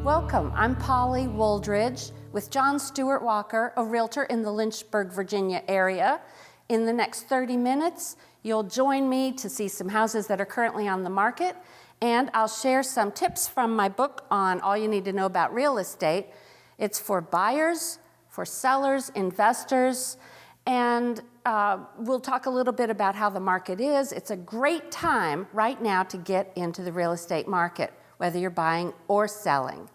Welcome, I'm Polly Wooldridge with John Stewart Walker, a realtor in the Lynchburg, Virginia area. In the next 30 minutes, you'll join me to see some houses that are currently on the market, and I'll share some tips from my book on all you need to know about real estate. It's for buyers, for sellers, investors, and we'll talk a little bit about how the market is. It's a great time right now to get into the real estate market, whether you're buying or selling,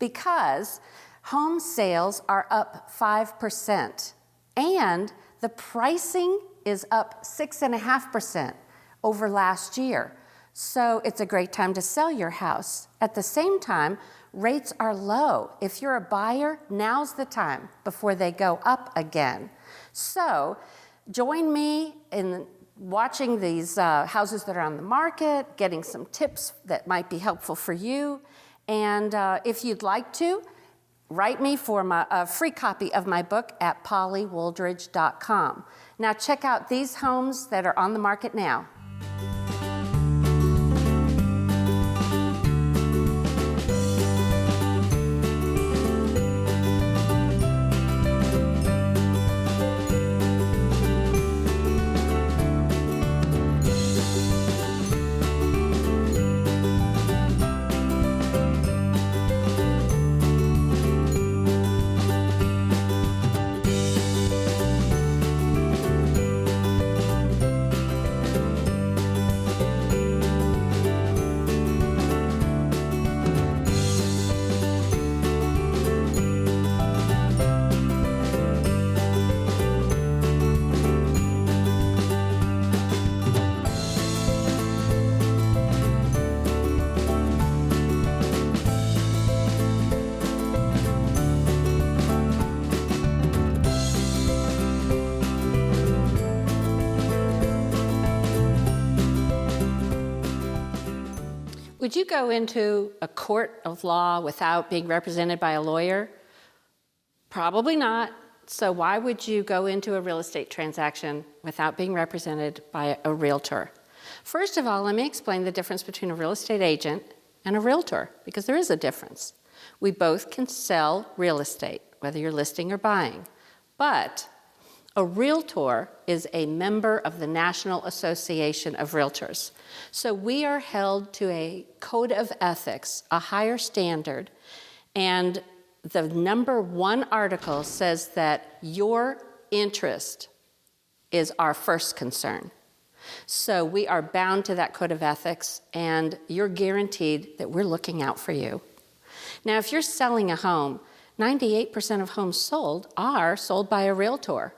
because home sales are up 5%, and the pricing is up 6.5% over last year. So it's a great time to sell your house. At the same time, rates are low. If you're a buyer, now's the time before they go up again. So join me in watching these houses that are on the market, getting some tips that might be helpful for you. And if you'd like to, write me for a free copy of my book at pollywooldridge.com. Now check out these homes that are on the market now. Would you go into a court of law without being represented by a lawyer? Probably not. So why would you go into a real estate transaction without being represented by a realtor? First of all, let me explain the difference between a real estate agent and a realtor, because there is a difference. We both can sell real estate, whether you're listing or buying. But a realtor is a member of the National Association of Realtors. So we are held to a code of ethics, a higher standard, and the number one article says that your interest is our first concern. So we are bound to that code of ethics, and you're guaranteed that we're looking out for you. Now, if you're selling a home, 98% of homes sold are sold by a realtor.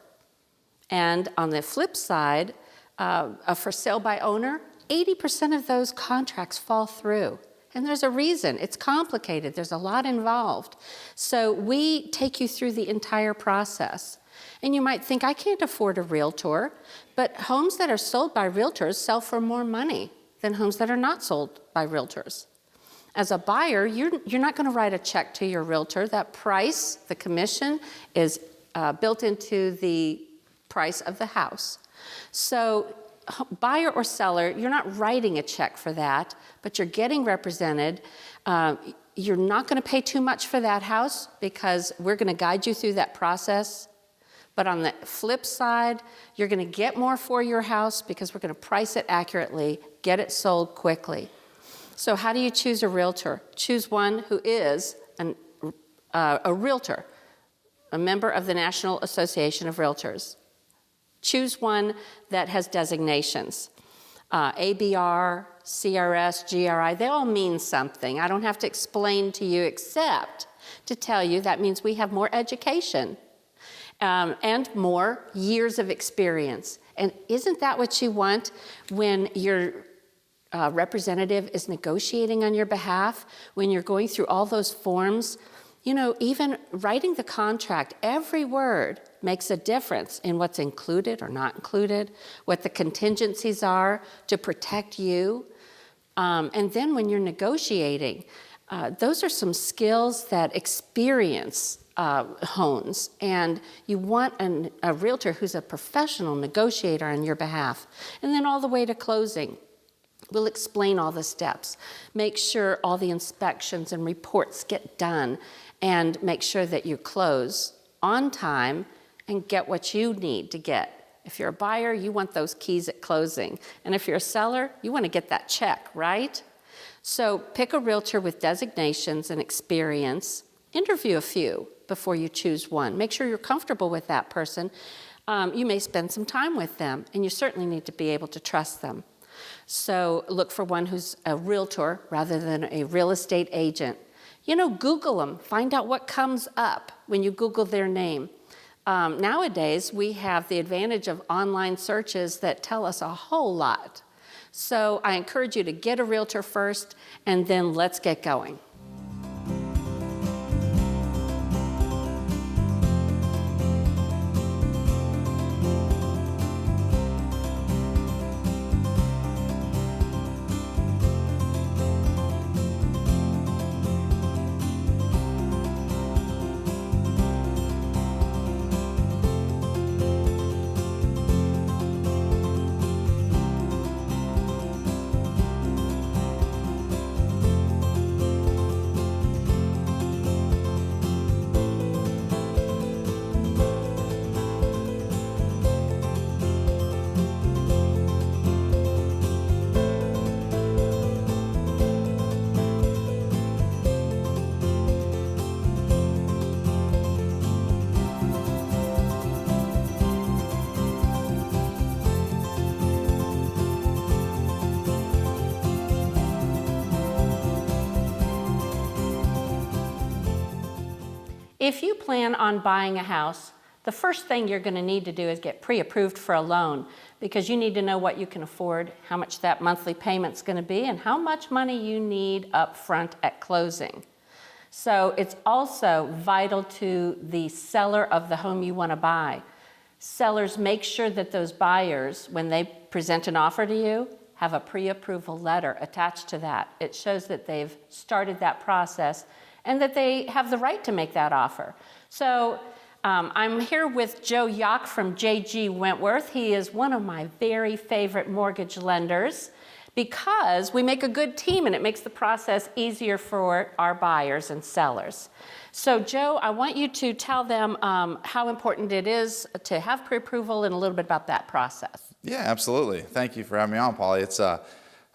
And on the flip side, for sale by owner, 80% of those contracts fall through. And there's a reason. It's complicated. There's a lot involved. So we take you through the entire process. And you might think, I can't afford a realtor, but homes that are sold by realtors sell for more money than homes that are not sold by realtors. As a buyer, you're not going to write a check to your realtor. That price, the commission, is built into the price of the house. So buyer or seller, you're not writing a check for that, but you're getting represented. You're not going to pay too much for that house because we're going to guide you through that process. But on the flip side, you're going to get more for your house because we're going to price it accurately, get it sold quickly. So how do you choose a realtor? Choose one who is a realtor, a member of the National Association of Realtors. Choose one that has designations. ABR, CRS, GRI, they all mean something. I don't have to explain to you except to tell you that means we have more education and more years of experience. And isn't that what you want when your representative is negotiating on your behalf, when you're going through all those forms? You know, even writing the contract, every word makes a difference in what's included or not included, what the contingencies are to protect you. And then when you're negotiating, those are some skills that experience hones. And you want a realtor who's a professional negotiator on your behalf. And then all the way to closing. We'll explain all the steps, make sure all the inspections and reports get done, and make sure that you close on time and get what you need to get. If you're a buyer, you want those keys at closing. And if you're a seller, you want to get that check, right? So pick a realtor with designations and experience. Interview a few before you choose one. Make sure you're comfortable with that person. You may spend some time with them, and you certainly need to be able to trust them. So look for one who's a realtor rather than a real estate agent. Google them. Find out what comes up when you Google their name. Nowadays, we have the advantage of online searches that tell us a whole lot. So I encourage you to get a realtor first, and then let's get going. If you plan on buying a house, the first thing you're going to need to do is get pre-approved for a loan, because you need to know what you can afford, how much that monthly payment's going to be, and how much money you need up front at closing. So it's also vital to the seller of the home you want to buy. Sellers, make sure that those buyers, when they present an offer to you, have a pre-approval letter attached to that. It shows that they've started that process and that they have the right to make that offer. So I'm here with Joe Yock from J.G. Wentworth. He is one of my very favorite mortgage lenders because we make a good team and it makes the process easier for our buyers and sellers. So Joe, I want you to tell them how important it is to have pre-approval and a little bit about that process. Yeah, absolutely. Thank you for having me on, Polly.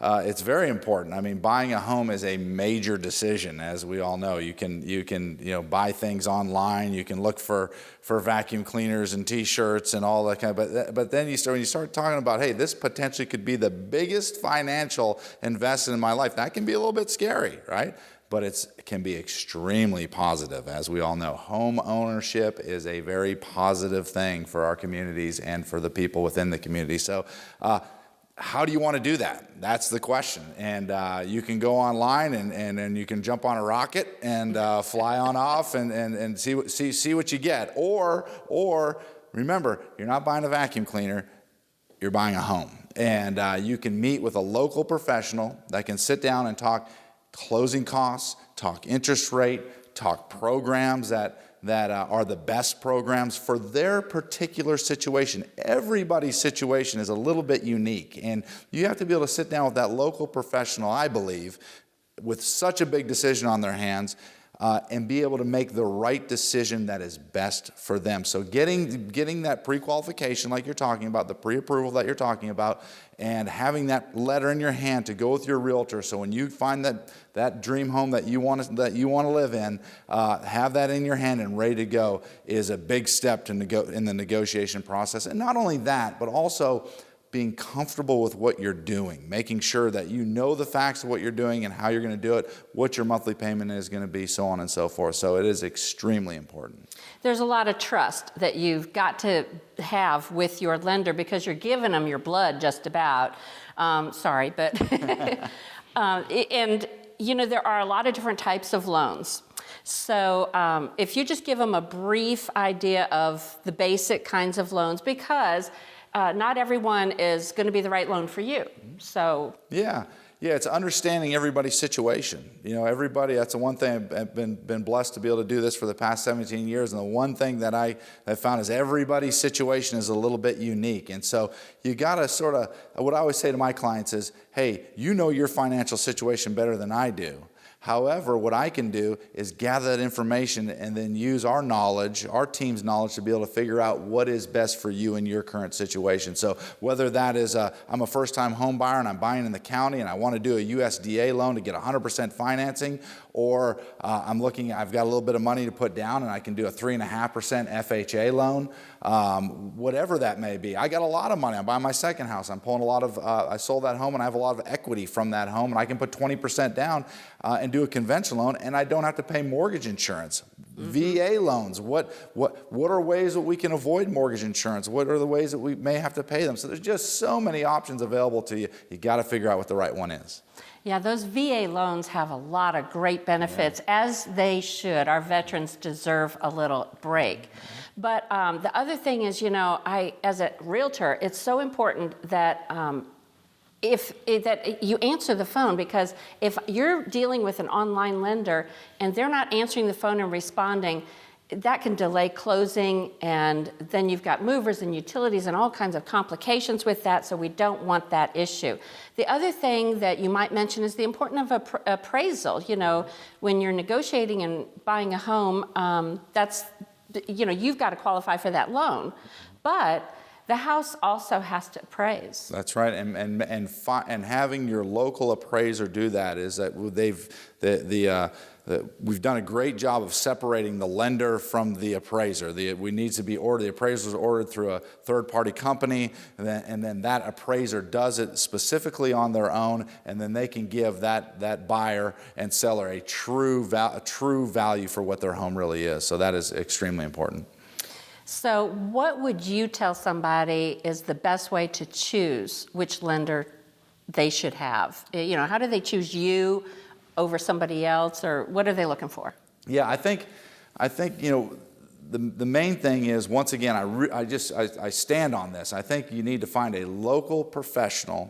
It's very important. I mean, buying a home is a major decision, as we all know. You can buy things online. You can look for vacuum cleaners and T-shirts and all that kind of. But then when you start talking about, hey, this potentially could be the biggest financial investment in my life. That can be a little bit scary, right? But it can be extremely positive, as we all know. Home ownership is a very positive thing for our communities and for the people within the community. So. How do you want to do that? That's the question. And you can go online and you can jump on a rocket and fly on off and see what you get. Or remember, you're not buying a vacuum cleaner, you're buying a home. And you can meet with a local professional that can sit down and talk closing costs, talk interest rate, talk programs that are the best programs for their particular situation. Everybody's situation is a little bit unique, and you have to be able to sit down with that local professional, I believe, with such a big decision on their hands, and be able to make the right decision that is best for them. So getting that pre-qualification like you're talking about, the pre-approval that you're talking about, and having that letter in your hand to go with your realtor. So when you find that dream home that you want to live in, have that in your hand and ready to go is a big step in the negotiation process. And not only that, but also being comfortable with what you're doing, making sure that you know the facts of what you're doing and how you're going to do it, what your monthly payment is going to be, so on and so forth. So it is extremely important. There's a lot of trust that you've got to have with your lender because you're giving them your blood just about. And there are a lot of different types of loans. So if you just give them a brief idea of the basic kinds of loans, because not everyone is going to be the right loan for you. So yeah, Yeah, it's understanding everybody's situation. You know, everybody, that's the one thing I've been blessed to be able to do this for the past 17 years. And the one thing that I found is everybody's situation is a little bit unique. And so you got to sort of, what I always say to my clients is, hey, you know your financial situation better than I do. However, what I can do is gather that information and then use our knowledge, our team's knowledge, to be able to figure out what is best for you in your current situation. So whether that is I'm a first-time home buyer and I'm buying in the county and I want to do a USDA loan to get 100% financing, or I've got a little bit of money to put down and I can do a 3.5% FHA loan, whatever that may be. I got a lot of money. I'm buying my second house. I'm pulling a lot of, I sold that home and I have a lot of equity from that home, and I can put 20% down and do a conventional loan, and I don't have to pay mortgage insurance. VA loans, what are ways that we can avoid mortgage insurance? What are the ways that we may have to pay them? So there's just so many options available to you. You got to figure out what the right one is. Yeah, those VA loans have a lot of great benefits, as they should. Our veterans deserve a little break. But the other thing is, you know, as a realtor, it's so important that that you answer the phone, because if you're dealing with an online lender and they're not answering the phone and responding, that can delay closing, and then you've got movers and utilities and all kinds of complications with that, so we don't want that issue. The other thing that you might mention is the importance of appraisal. You know, when you're negotiating and buying a home, you've got to qualify for that loan, but the house also has to appraise. That's right, and having your local appraiser do that is that we've done a great job of separating the lender from the appraiser. The appraiser is ordered through a third-party company, and then that appraiser does it specifically on their own, and then they can give that buyer and seller a true value for what their home really is. So that is extremely important. So what would you tell somebody is the best way to choose which lender they should have? You know, how do they choose you over somebody else, or what are they looking for? Yeah, I think you know, the main thing is, once again, I stand on this. I think you need to find a local professional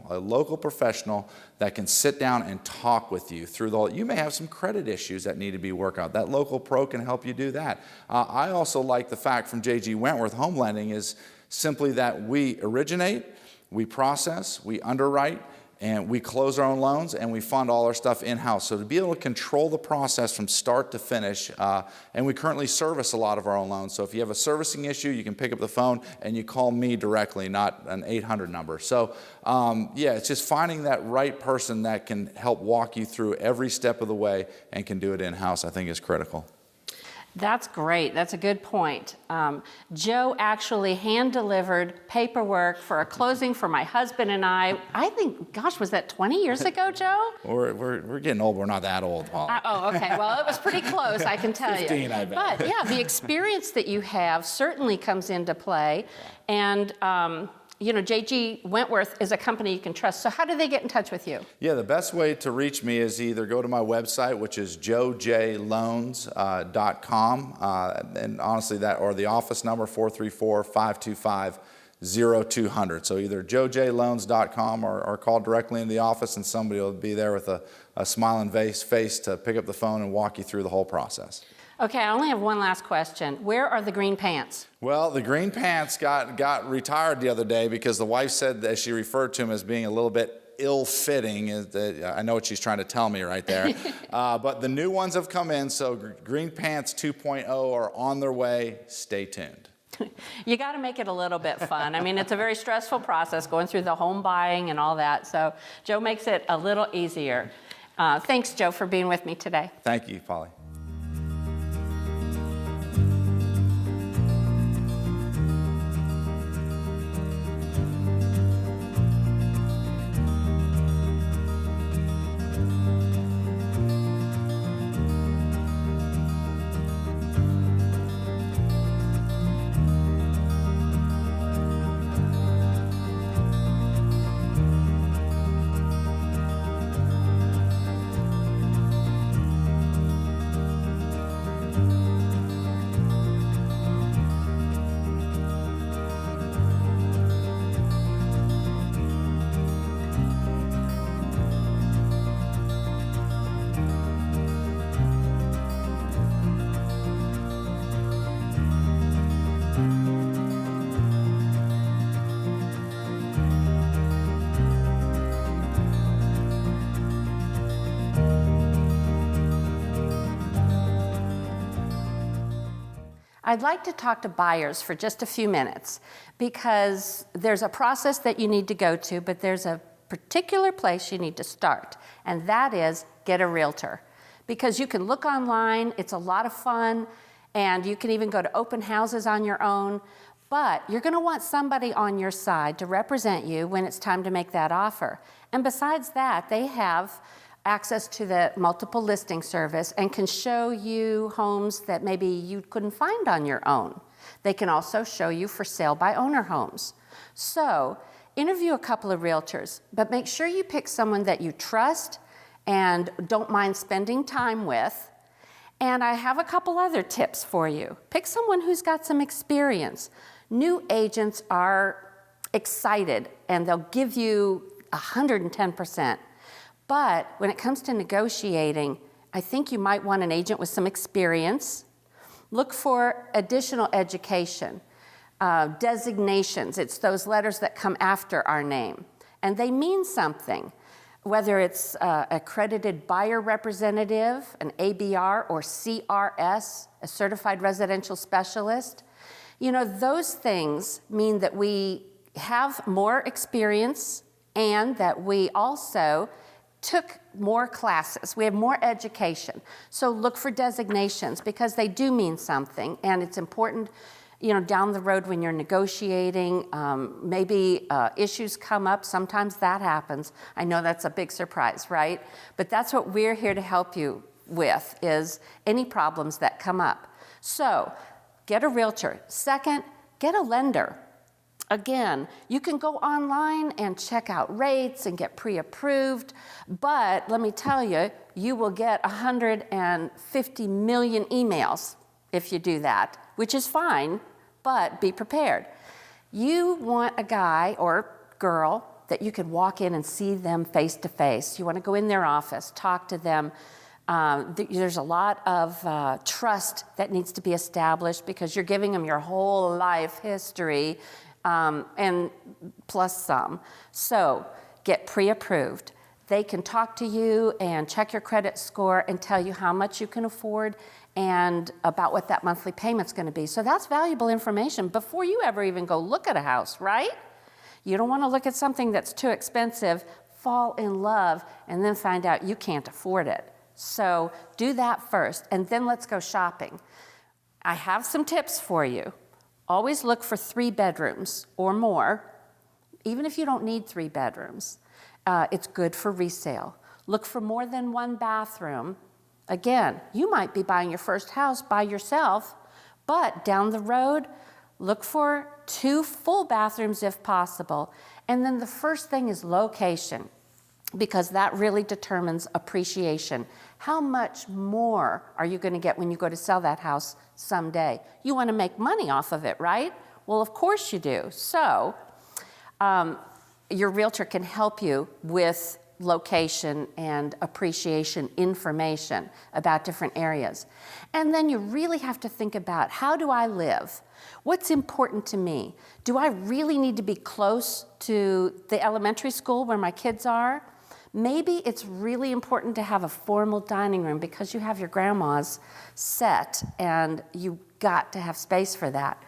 that can sit down and talk with you through you may have some credit issues that need to be worked out. That local pro can help you do that. I also like the fact from J.G. Wentworth Home Lending is simply that we originate, we process, we underwrite, and we close our own loans, and we fund all our stuff in-house. So to be able to control the process from start to finish, and we currently service a lot of our own loans. So if you have a servicing issue, you can pick up the phone and you call me directly, not an 800 number. So yeah, it's just finding that right person that can help walk you through every step of the way and can do it in-house, I think is critical. That's great. That's a good point. Joe actually hand-delivered paperwork for a closing for my husband and I think, gosh, was that 20 years ago, Joe? We're getting old. We're not that old, Paul. Oh, okay. Well, it was pretty close, I can tell 15, you. I bet. But yeah, the experience that you have certainly comes into play. And you know, J.G. Wentworth is a company you can trust. So how do they get in touch with you? Yeah, the best way to reach me is either go to my website, which is joejloans.com, and honestly or the office number, 434-525-0200. So either joejloans.com or call directly in the office, and somebody will be there with a smiling face to pick up the phone and walk you through the whole process. Okay, I only have one last question. Where are the green pants? Well, the green pants got retired the other day because the wife said that she referred to them as being a little bit ill-fitting. I know what she's trying to tell me right there. But the new ones have come in, so Green Pants 2.0 are on their way. Stay tuned. You got to make it a little bit fun. I mean, it's a very stressful process going through the home buying and all that. So Joe makes it a little easier. Thanks, Joe, for being with me today. Thank you, Polly. I'd like to talk to buyers for just a few minutes because there's a process that you need to go to, but there's a particular place you need to start, and that is get a realtor. Because you can look online, it's a lot of fun, and you can even go to open houses on your own, but you're gonna want somebody on your side to represent you when it's time to make that offer. And besides that, they have access to the multiple listing service and can show you homes that maybe you couldn't find on your own. They can also show you for sale by owner homes. So interview a couple of realtors, but make sure you pick someone that you trust and don't mind spending time with. And I have a couple other tips for you. Pick someone who's got some experience. New agents are excited and they'll give you 110%. But when it comes to negotiating, I think you might want an agent with some experience. Look for additional education, designations. It's those letters that come after our name. And they mean something, whether it's accredited buyer representative, an ABR, or CRS, a certified residential specialist. You know, those things mean that we have more experience and that we also took more classes. We have more education. So look for designations because they do mean something, and it's important, you know, down the road when you're negotiating, maybe issues come up. Sometimes that happens. I know that's a big surprise, right? But that's what we're here to help you with, is any problems that come up. So get a realtor. Second, get a lender. Again, you can go online and check out rates and get pre-approved, but let me tell you, you will get 150 million emails if you do that, which is fine, but be prepared. You want a guy or girl that you can walk in and see them face to face. You want to go in their office, talk to them. There's a lot of trust that needs to be established because you're giving them your whole life history, and plus some. So get pre-approved. They can talk to you and check your credit score and tell you how much you can afford and about what that monthly payment's going to be. So that's valuable information before you ever even go look at a house, right? You don't want to look at something that's too expensive, fall in love, and then find out you can't afford it. So do that first, and then let's go shopping. I have some tips for you. Always look for 3 bedrooms or more, even if you don't need 3 bedrooms. It's good for resale. Look for more than 1 bathroom. Again, you might be buying your first house by yourself, but down the road, look for 2 full bathrooms if possible. And then the first thing is location, because that really determines appreciation. How much more are you going to get when you go to sell that house someday? You want to make money off of it, right? Well, of course you do. So your realtor can help you with location and appreciation information about different areas. And then you really have to think about, how do I live? What's important to me? Do I really need to be close to the elementary school where my kids are? Maybe it's really important to have a formal dining room because you have your grandma's set and you got to have space for that.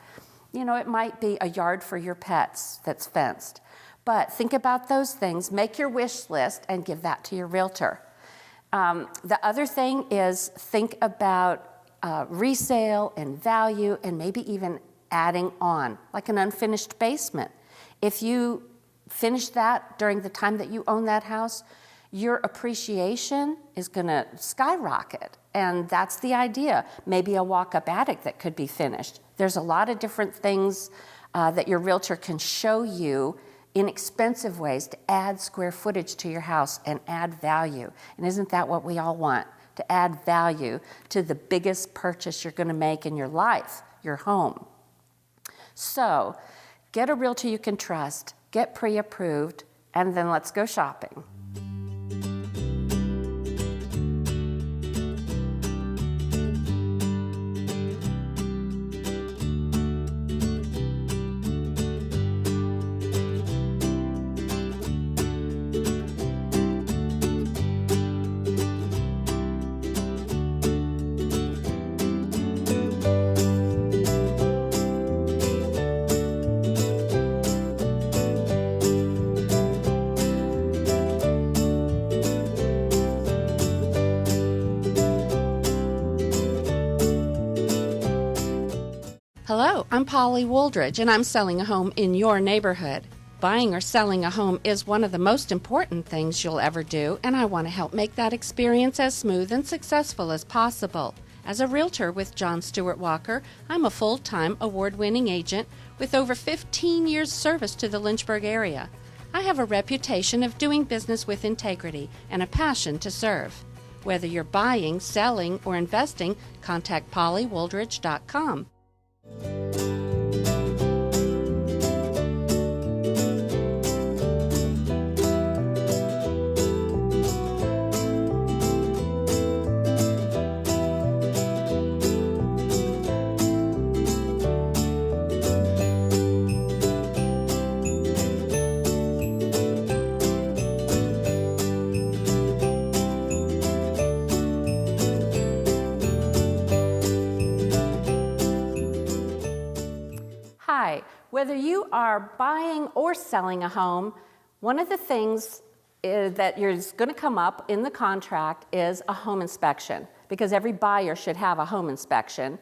You know, it might be a yard for your pets that's fenced. But think about those things, make your wish list, and give that to your realtor. The other thing is think about resale and value and maybe even adding on, like an unfinished basement. If you finish that during the time that you own that house, your appreciation is going to skyrocket. And that's the idea. Maybe a walk-up attic that could be finished. There's a lot of different things that your realtor can show you, inexpensive ways to add square footage to your house and add value. And isn't that what we all want? To add value to the biggest purchase you're going to make in your life, your home. So get a realtor you can trust, get pre-approved, and then let's go shopping. I'm Polly Wooldridge, and I'm selling a home in your neighborhood. Buying or selling a home is one of the most important things you'll ever do, and I want to help make that experience as smooth and successful as possible. As a realtor with John Stewart Walker, I'm a full-time award-winning agent with over 15 years service to the Lynchburg area. I have a reputation of doing business with integrity and a passion to serve. Whether you're buying, selling, or investing, contact pollywooldridge.com. Hi, whether you are buying or selling a home, one of the things that is going to come up in the contract is a home inspection, because every buyer should have a home inspection,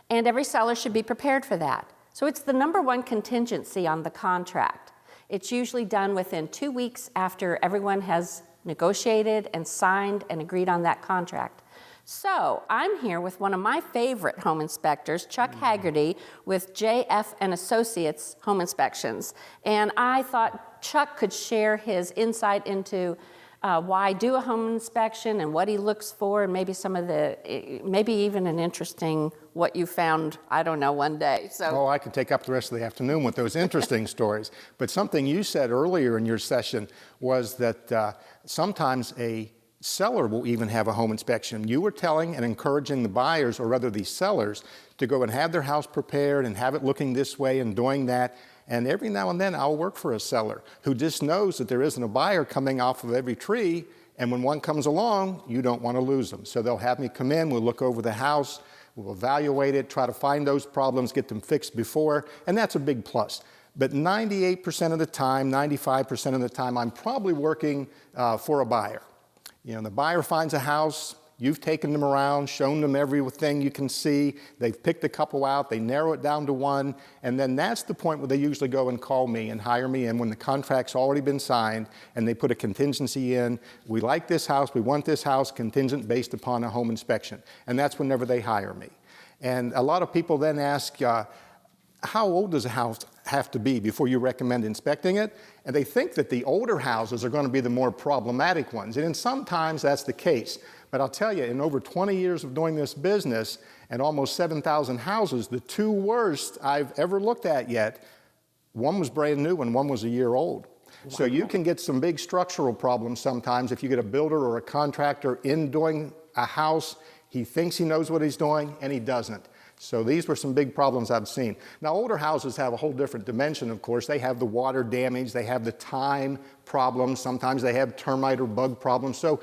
and every seller should be prepared for that. So it's the number one contingency on the contract. It's usually done within 2 weeks after everyone has negotiated and signed and agreed on that contract. So I'm here with one of my favorite home inspectors, Chuck Haggerty, with JF and Associates Home Inspections. And I thought Chuck could share his insight into why do a home inspection and what he looks for, and maybe some of maybe even an interesting what you found, I don't know, one day. So. Oh, I could take up the rest of the afternoon with those interesting stories. But something you said earlier in your session was that sometimes a seller will even have a home inspection. You were telling and encouraging the buyers, or rather the sellers, to go and have their house prepared and have it looking this way and doing that. And every now and then I'll work for a seller who just knows that there isn't a buyer coming off of every tree, and when one comes along, you don't want to lose them. So they'll have me come in, we'll look over the house, we'll evaluate it, try to find those problems, get them fixed before, and that's a big plus. But 98% of the time, 95% of the time, I'm probably working for a buyer. You know, the buyer finds a house, you've taken them around, shown them everything you can see, they've picked a couple out, they narrow it down to one, and then that's the point where they usually go and call me and hire me in when the contract's already been signed and they put a contingency in. We like this house, we want this house, contingent based upon a home inspection. And that's whenever they hire me. And a lot of people then ask, how old does a house have to be before you recommend inspecting it? And they think that the older houses are going to be the more problematic ones. And sometimes that's the case. But I'll tell you, in over 20 years of doing this business and almost 7,000 houses, the two worst I've ever looked at yet, one was brand new and one was a year old. Wow. So you can get some big structural problems sometimes if you get a builder or a contractor in doing a house. He thinks he knows what he's doing and he doesn't. So these were some big problems I've seen. Now, older houses have a whole different dimension, of course. They have the water damage, they have the time problems, sometimes they have termite or bug problems. So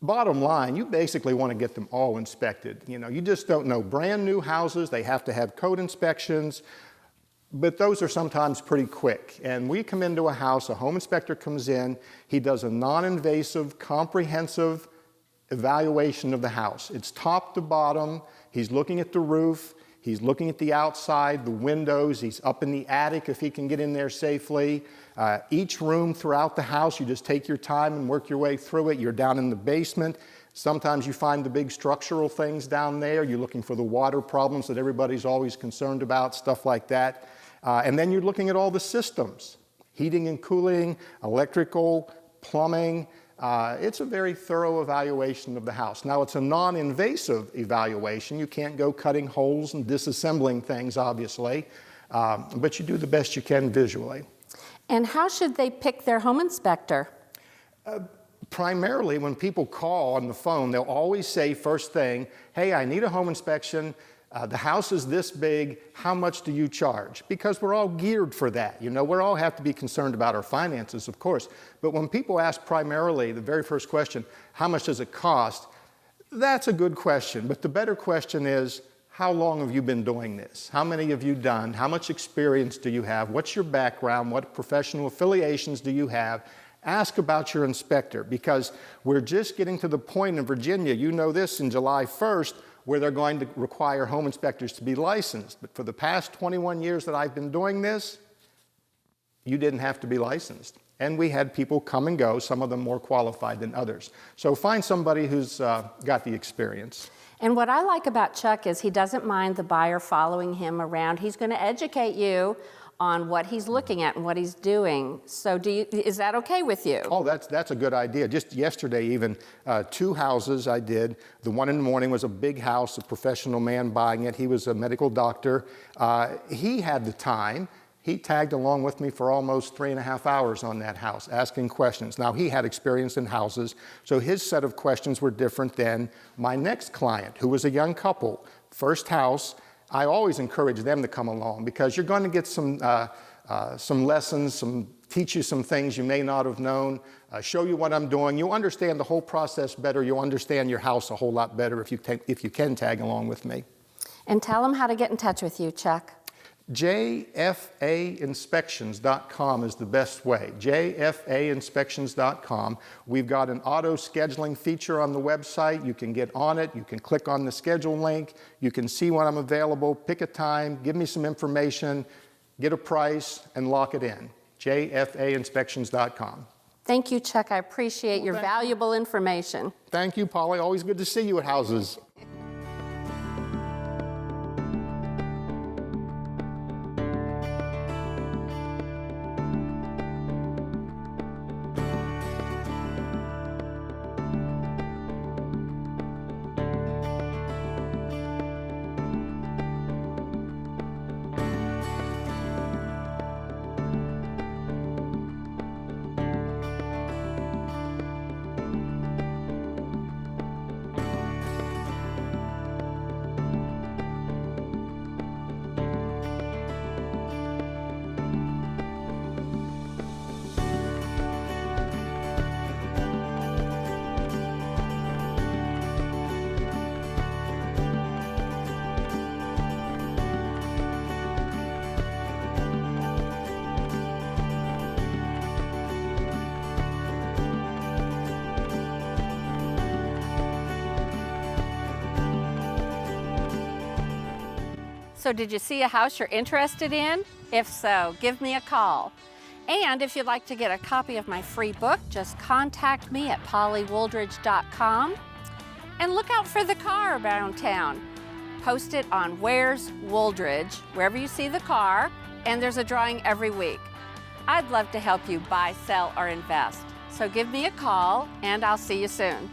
bottom line, you basically want to get them all inspected. You know, you just don't know. Brand new houses, they have to have code inspections, but those are sometimes pretty quick. And we come into a house, a home inspector comes in, he does a non-invasive, comprehensive evaluation of the house. It's top to bottom. He's looking at the roof, he's looking at the outside, the windows, he's up in the attic if he can get in there safely. Each room throughout the house, you just take your time and work your way through it. You're down in the basement. Sometimes you find the big structural things down there. You're looking for the water problems that everybody's always concerned about, stuff like that. And then you're looking at all the systems, heating and cooling, electrical, plumbing. It's a very thorough evaluation of the house. Now, it's a non-invasive evaluation. You can't go cutting holes and disassembling things, obviously, but you do the best you can visually. And how should they pick their home inspector? Primarily, when people call on the phone, they'll always say first thing, hey, I need a home inspection. The house is this big, how much do you charge? Because we're all geared for that. You know, we all have to be concerned about our finances, of course. But when people ask primarily, the very first question, how much does it cost? That's a good question. But the better question is, how long have you been doing this? How many have you done? How much experience do you have? What's your background? What professional affiliations do you have? Ask about your inspector, because we're just getting to the point in Virginia, you know this, in July 1st, where they're going to require home inspectors to be licensed. But for the past 21 years that I've been doing this, you didn't have to be licensed. And we had people come and go, some of them more qualified than others. So find somebody who's got the experience. And what I like about Chuck is he doesn't mind the buyer following him around. He's going to educate you on what he's looking at and what he's doing. So is that okay with you? Oh, that's a good idea. Just yesterday even, 2 houses I did. The one in the morning was a big house, a professional man buying it. He was a medical doctor. He had the time. He tagged along with me for almost 3.5 hours on that house, asking questions. Now, he had experience in houses, so his set of questions were different than my next client, who was a young couple. First house, I always encourage them to come along because you're going to get some lessons, teach you some things you may not have known, show you what I'm doing. You'll understand the whole process better. You'll understand your house a whole lot better if you can tag along with me. And tell them how to get in touch with you, Chuck. jfainspections.com is the best way. jfainspections.com. We've got an auto scheduling feature on the website. You can get on it. You can click on the schedule link. You can see when I'm available, pick a time, give me some information, get a price, and lock it in. jfainspections.com. Thank you, Chuck. I appreciate your valuable information. Thank you, Polly. Always good to see you at houses. So did you see a house you're interested in? If so, give me a call. And if you'd like to get a copy of my free book, just contact me at pollywooldridge.com. And look out for the car around town. Post it on Where's Wooldridge, wherever you see the car, and there's a drawing every week. I'd love to help you buy, sell, or invest. So give me a call, and I'll see you soon.